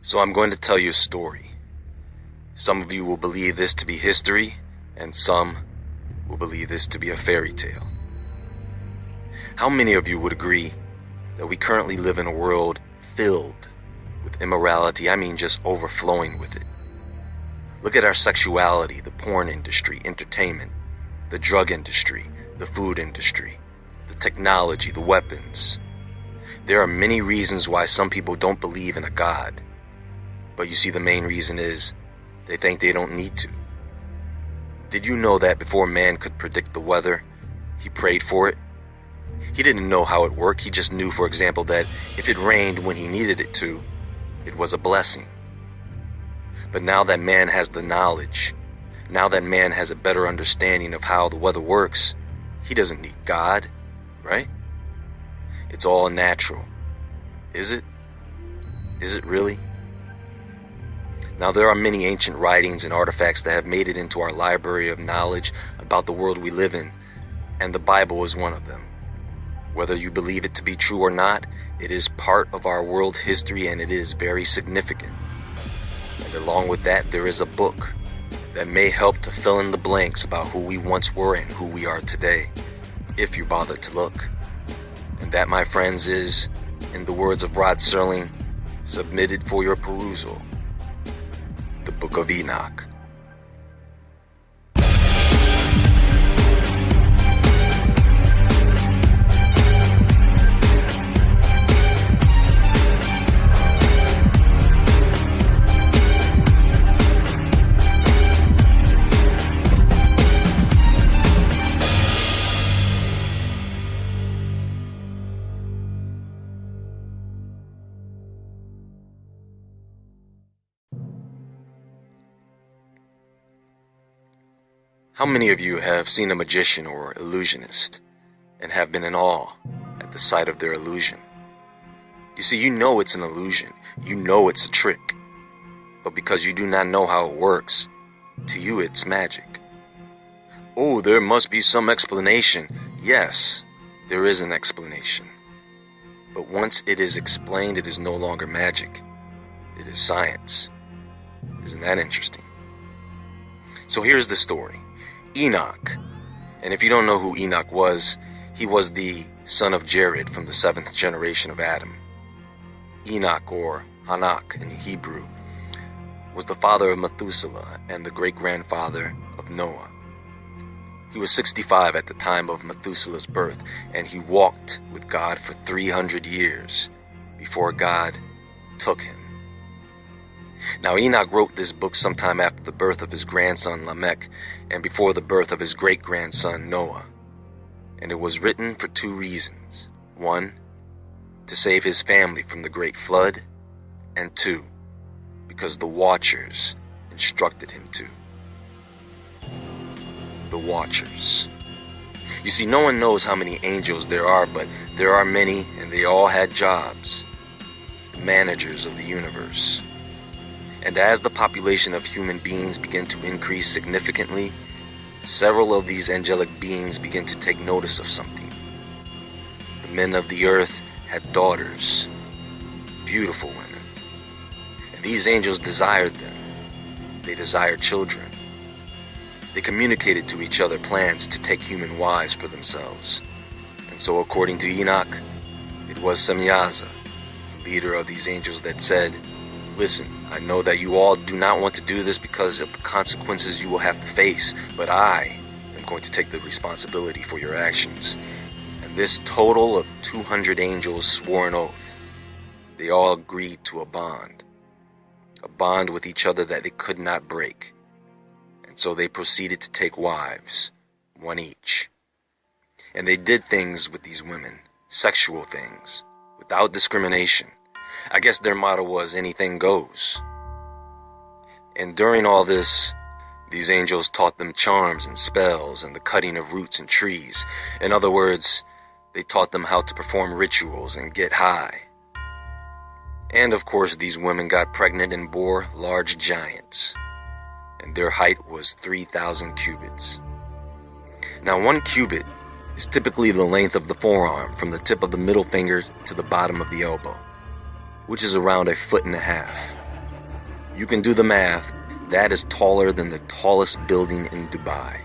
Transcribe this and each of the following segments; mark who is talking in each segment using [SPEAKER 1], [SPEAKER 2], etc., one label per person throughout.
[SPEAKER 1] So I'm going to tell you a story. Some of you will believe this to be history, and some will believe this to be a fairy tale. How many of you would agree that we currently live in a world filled with immorality? I mean, just overflowing with it. Look at our sexuality, the porn industry, entertainment, the drug industry, the food industry, the technology, the weapons. There are many reasons why some people don't believe in a God. But you see, the main reason is they think they don't need to. Did you know that before man could predict the weather, he prayed for it? He didn't know how it worked. He just knew, for example, that if it rained when he needed it to, it was a blessing. But now that man has the knowledge, now that man has a better understanding of how the weather works, he doesn't need God, right? It's all natural. Is it? Is it really? Now, there are many ancient writings and artifacts that have made it into our library of knowledge about the world we live in, and the Bible is one of them. Whether you believe it to be true or not, it is part of our world history and it is very significant. And along with that, there is a book that may help to fill in the blanks about who we once were and who we are today, if you bother to look. And that, my friends, is, in the words of Rod Serling, submitted for your perusal, the Book of Enoch. How many of you have seen a magician or illusionist and have been in awe at the sight of their illusion? You see, you know it's an illusion. You know it's a trick. But because you do not know how it works, to you it's magic. Oh, there must be some explanation. Yes, there is an explanation. But once it is explained, it is no longer magic. It is science. Isn't that interesting? So here's the story. Enoch. And if you don't know who Enoch was, he was the son of Jared from the 7th generation of Adam. Enoch, or Hanok in Hebrew, was the father of Methuselah and the great-grandfather of Noah. He was 65 at the time of Methuselah's birth, and he walked with God for 300 years before God took him. Now, Enoch wrote this book sometime after the birth of his grandson Lamech and before the birth of his great-grandson Noah. And it was written for 2 reasons. 1, to save his family from the great flood, and 2, because the Watchers instructed him to. The Watchers. You see, no one knows how many angels there are, but there are many, and they all had jobs. The managers of the universe. And as the population of human beings began to increase significantly, several of these angelic beings began to take notice of something. The men of the earth had daughters, beautiful women, and these angels desired them. They desired children. They communicated to each other plans to take human wives for themselves. And so according to Enoch, it was Semyaza, the leader of these angels, that said, "Listen, I know that you all do not want to do this because of the consequences you will have to face, but I am going to take the responsibility for your actions." And this total of 200 angels swore an oath. They all agreed to a bond with each other that they could not break. And so they proceeded to take wives, 1 each. And they did things with these women, sexual things, without discrimination. I guess their motto was anything goes. And during all this, these angels taught them charms and spells and the cutting of roots and trees. In other words, they taught them how to perform rituals and get high. And of course, these women got pregnant and bore large giants. And their height was 3,000 cubits. Now, 1 cubit is typically the length of the forearm from the tip of the middle finger to the bottom of the elbow, which is around 1.5 feet. You can do the math. That is taller than the tallest building in Dubai.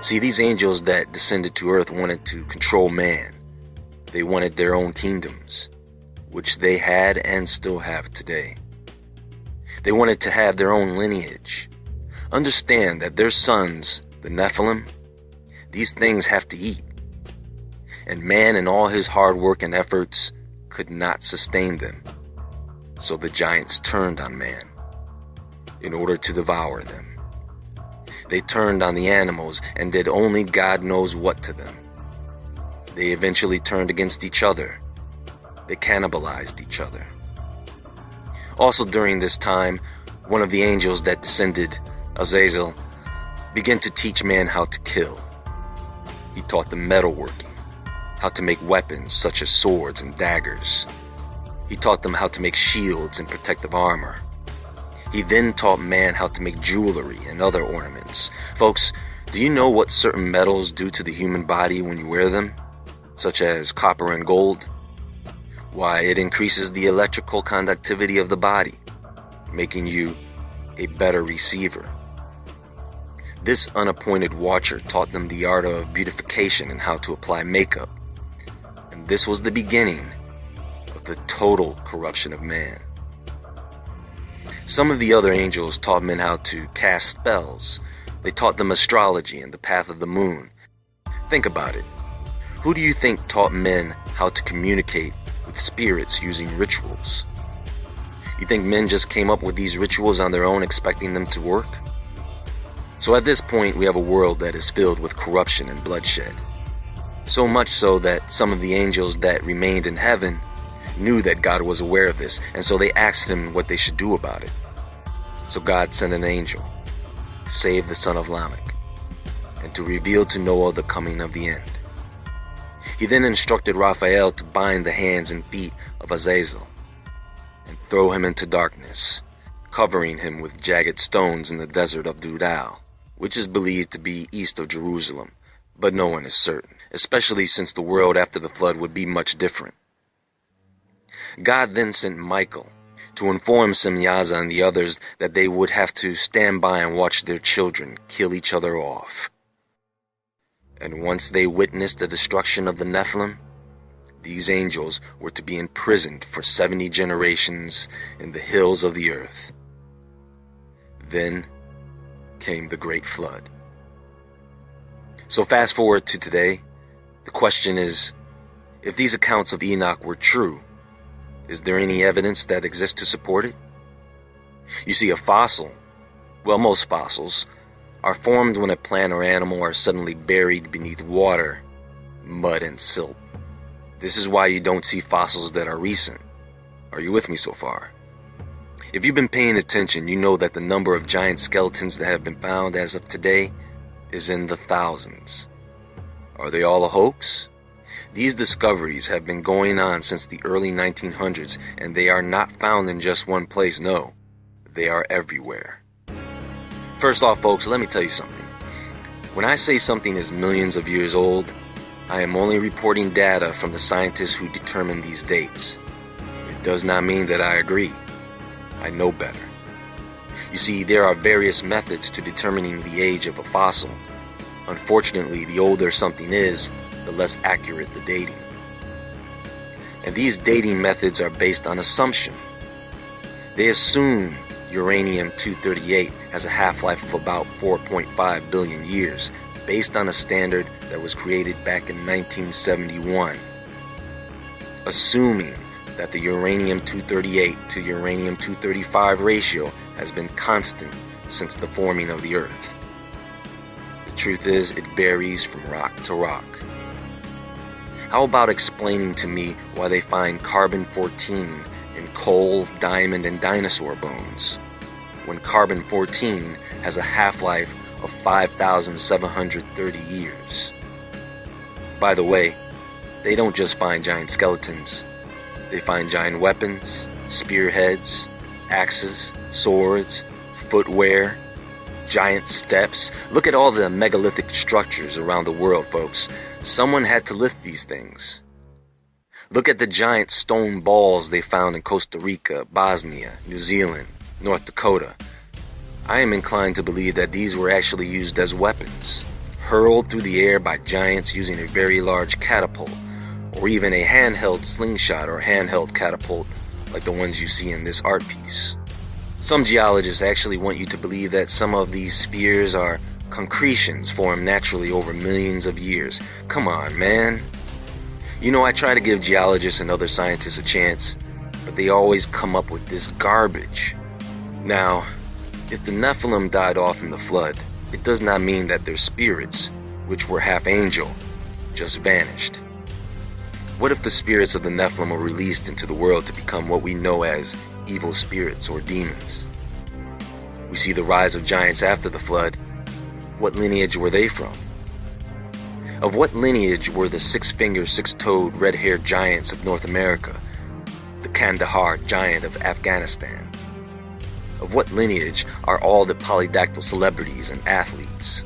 [SPEAKER 1] See, these angels that descended to earth wanted to control man. They wanted their own kingdoms, which they had and still have today. They wanted to have their own lineage. Understand that their sons, the Nephilim, these things have to eat. And man and all his hard work and efforts could not sustain them. So the giants turned on man in order to devour them. They turned on the animals and did only God knows what to them. They eventually turned against each other. They cannibalized each other. Also during this time, one of the angels that descended, Azazel, began to teach man how to kill. He taught them metalworking, how to make weapons such as swords and daggers. He taught them how to make shields and protective armor. He then taught man how to make jewelry and other ornaments. Folks, do you know what certain metals do to the human body when you wear them, such as copper and gold? Why, it increases the electrical conductivity of the body, making you a better receiver. This unappointed watcher taught them the art of beautification and how to apply makeup. And this was the beginning of the total corruption of man. Some of the other angels taught men how to cast spells. They taught them astrology and the path of the moon. Think about it. Who do you think taught men how to communicate with spirits using rituals? You think men just came up with these rituals on their own, expecting them to work? So at this point, we have a world that is filled with corruption and bloodshed. So much so that some of the angels that remained in heaven knew that God was aware of this, and so they asked him what they should do about it. So God sent an angel to save the son of Lamech and to reveal to Noah the coming of the end. He then instructed Raphael to bind the hands and feet of Azazel and throw him into darkness, covering him with jagged stones in the desert of Dudal, which is believed to be east of Jerusalem, but no one is certain, especially since the world after the flood would be much different. God then sent Michael to inform Semyaza and the others that they would have to stand by and watch their children kill each other off. And once they witnessed the destruction of the Nephilim, these angels were to be imprisoned for 70 generations in the hills of the earth. Then came the great flood. So fast forward to today, the question is, if these accounts of Enoch were true, is there any evidence that exists to support it? You see, a fossil, well, most fossils, are formed when a plant or animal are suddenly buried beneath water, mud, and silt. This is why you don't see fossils that are recent. Are you with me so far? If you've been paying attention, you know that the number of giant skeletons that have been found as of today is in the thousands. Are they all a hoax? These discoveries have been going on since the early 1900s, and they are not found in just one place, no. They are everywhere. First off, folks, let me tell you something. When I say something is millions of years old, I am only reporting data from the scientists who determine these dates. It does not mean that I agree. I know better. You see, there are various methods to determining the age of a fossil. Unfortunately, the older something is, the less accurate the dating. And these dating methods are based on assumption. They assume uranium-238 has a half-life of about 4.5 billion years, based on a standard that was created back in 1971. Assuming that the uranium-238 to uranium-235 ratio has been constant since the forming of the Earth. The truth is, it varies from rock to rock. How about explaining to me why they find carbon-14 in coal, diamond, and dinosaur bones, when carbon-14 has a half-life of 5,730 years? By the way, they don't just find giant skeletons. They find giant weapons, spearheads, axes, swords, footwear, giant steps. Look at all the megalithic structures around the world, folks. Someone had to lift these things. Look at the giant stone balls they found in Costa Rica, Bosnia, New Zealand, North Dakota, I am inclined to believe that these were actually used as weapons, hurled through the air by giants using a very large catapult, or even a handheld slingshot or handheld catapult like the ones you see in this art piece. Some geologists actually want you to believe that some of these spheres are concretions formed naturally over millions of years. Come on, man. You know, I try to give geologists and other scientists a chance, but they always come up with this garbage. Now, if the Nephilim died off in the flood, it does not mean that their spirits, which were half angel, just vanished. What if the spirits of the Nephilim were released into the world to become what we know as evil spirits or demons? We see the rise of giants after the flood. What lineage were they from? Of what lineage were the six-fingered, six-toed, red-haired giants of North America, the Kandahar giant of Afghanistan? Of what lineage are all the polydactyl celebrities and athletes?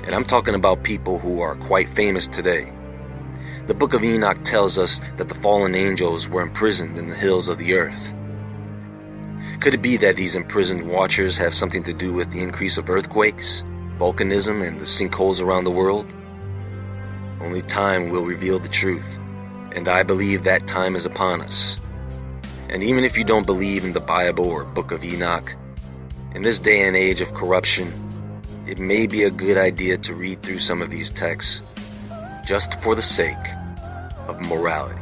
[SPEAKER 1] And I'm talking about people who are quite famous today. The book of Enoch tells us that the fallen angels were imprisoned in the hills of the earth. Could it be that these imprisoned watchers have something to do with the increase of earthquakes, volcanism, and the sinkholes around the world? Only time will reveal the truth, and I believe that time is upon us. And even if you don't believe in the Bible or Book of Enoch, in this day and age of corruption, it may be a good idea to read through some of these texts just for the sake of morality.